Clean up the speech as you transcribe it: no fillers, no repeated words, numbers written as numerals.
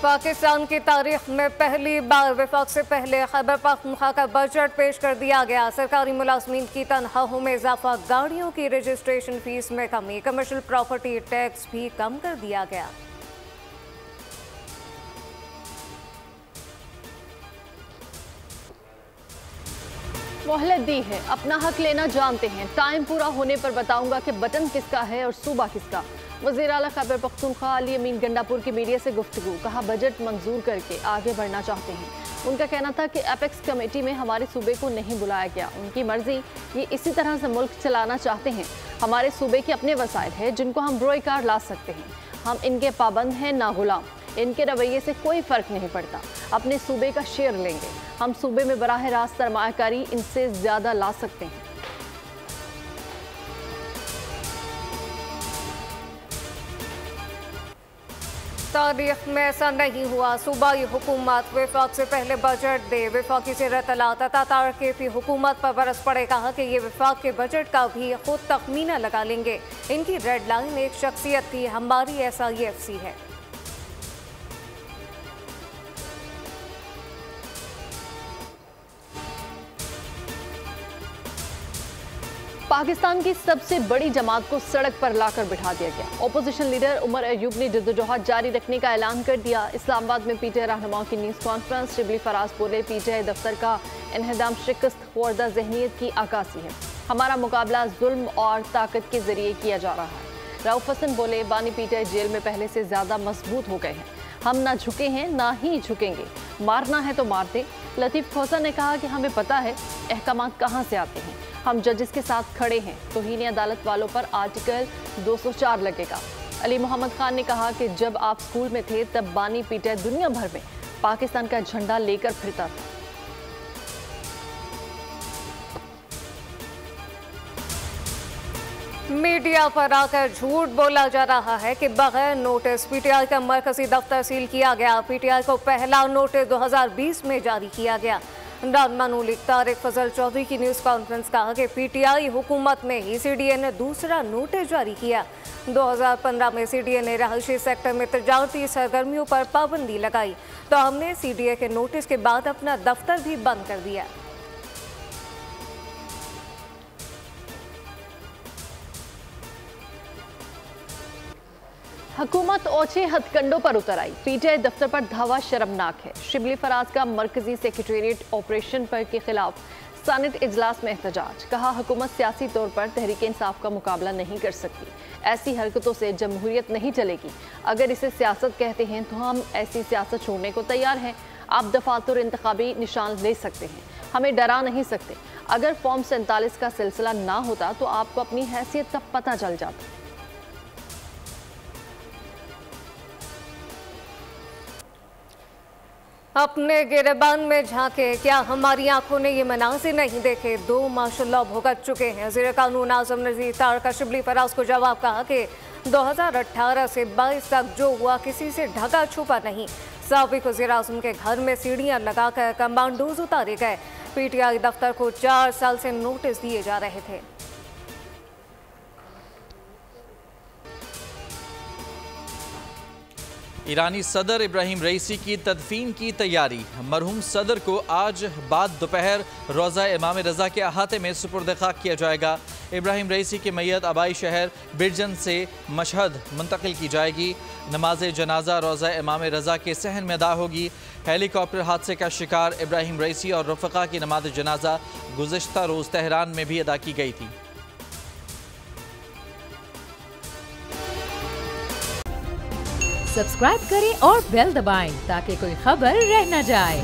पाकिस्तान की तारीख में पहली बार वफाक से पहले खैबर पख्तूनख्वा का बजट पेश कर दिया गया। सरकारी मुलाजमीन की तनख्वाहों में इजाफा, गाड़ियों की रजिस्ट्रेशन फीस में कमी, कमर्शियल प्रॉपर्टी टैक्स भी कम कर दिया गया। मोहलत दी है, अपना हक लेना जानते हैं। टाइम पूरा होने पर बताऊंगा कि बटन किसका है और सूबा किसका। वज़ीर आला खैबर पख्तूनख्वा अली अमीन गंडापुर की मीडिया से गुफ्तगू, कहा बजट मंजूर करके आगे बढ़ना चाहते हैं। उनका कहना था कि एपेक्स कमेटी में हमारे सूबे को नहीं बुलाया गया, उनकी मर्जी, ये इसी तरह से मुल्क चलाना चाहते हैं। हमारे सूबे के अपने वसाइल हैं जिनको हम बरोकार ला सकते हैं। हम इनके पाबंद हैं ना गुलाम। इनके रवैये से कोई फ़र्क नहीं पड़ता। अपने सूबे का शेयर लेंगे। हम सूबे में बराह रास्त सरमायाकारी इनसे ज़्यादा ला सकते हैं। तारीख में ऐसा नहीं हुआ। सूबाई हुकूमत वफाक से पहले बजट दे। वफाकी से के हुकूमत पर बरस पड़े। कहा कि ये वफाक के बजट का भी खुद तखमीना लगा लेंगे। इनकी रेड लाइन एक शख्सियत थी, हमारी SIFC है। पाकिस्तान की सबसे बड़ी जमात को सड़क पर लाकर बिठा दिया गया। ओपोजिशन लीडर उमर अयूब ने जद्दोजहद जारी रखने का ऐलान कर दिया। इस्लामाबाद में PTI रहनुमाओं की न्यूज़ कॉन्फ्रेंस। शिबली फराज बोले, PTI दफ्तर का इन्हदाम शिकस्त खुर्दा ज़हनियत की अक्कासी है। हमारा मुकाबला जुल्म और ताकत के जरिए किया जा रहा है। रऊफ हसन बोले, बानी PTI जेल में पहले से ज़्यादा मजबूत हो गए हैं। हम ना झुके हैं ना ही झुकेंगे। मारना है तो मार दे। लतीफ़ खोसा ने कहा कि हमें पता है अहकाम कहाँ से आते हैं। हम जजेस के साथ खड़े हैं। तौहीन अदालत वालों पर आर्टिकल 204 लगेगा। अली मोहम्मद खान ने कहा कि जब आप स्कूल में थे तब बानी PTI दुनिया भर में पाकिस्तान का झंडा लेकर फिरता था। मीडिया पर आकर झूठ बोला जा रहा है कि बगैर नोटिस PTI का मरकजी दफ्तर सील किया गया। PTI को पहला नोटिस 2020 में जारी किया गया। रानमानुलिक तारिक फजल चौधरी की न्यूज़ कॉन्फ्रेंस, कहा कि PTI हुकूमत में ही CDA ने दूसरा नोटिस जारी किया। 2015 में CDA ने रहायशी सेक्टर में तजारती सरगर्मियों पर पाबंदी लगाई तो हमने CDA के नोटिस के बाद अपना दफ्तर भी बंद कर दिया। हुकूमत ओछे हथकंडों पर उतर आई। PTI दफ्तर पर धावा शर्मनाक है। शिबली फराज का मरकजी सेक्रेटेरिएट ऑपरेशन पर के खिलाफ सानिद इजलास में एहतजाज। कहा हुकूमत सियासी तौर पर तहरीक इंसाफ का मुकाबला नहीं कर सकती। ऐसी हरकतों से जमहूरियत नहीं चलेगी। अगर इसे सियासत कहते हैं तो हम ऐसी सियासत छोड़ने को तैयार हैं। आप दफातर इंतखाबी निशान ले सकते हैं, हमें डरा नहीं सकते। अगर फॉर्म 47 का सिलसिला ना होता तो आपको अपनी हैसियत का पता चल जाता। अपने गिरबान में झांके, क्या हमारी आंखों ने ये मनाज़िर नहीं देखे। 2 माशाअल्लाह भुगत चुके हैं। वज़ीर कानून आज़म नज़ीर तार का शिबली फराज को जवाब, कहा कि 2018 से 22 तक जो हुआ किसी से ढका छुपा नहीं। साबिक़ वज़ीर आज़म के घर में सीढ़ियाँ लगाकर कमांडोज उतारे गए। PTI दफ्तर को 4 साल से नोटिस दिए जा रहे थे। ईरानी सदर इब्राहिम रईसी की तदफीन की तैयारी। मरहूम सदर को आज बाद दोपहर रोज़ा इमाम रज़ा के अहाते में सुपुर्द खाक किया जाएगा। इब्राहिम रईसी की मैयत आबाई शहर बिरजन से मशहद मुंतकिल की जाएगी। नमाज जनाजा रोज़ा इमाम रज़ा के सहन में अदा होगी। हेलीकॉप्टर हादसे का शिकार इब्राहिम रईसी और रफ़क़ा की नमाज जनाजा गुज़िश्ता रोज़ तेहरान में भी अदा की गई थी। सब्सक्राइब करें और बेल दबाएं ताकि कोई खबर रह न जाए।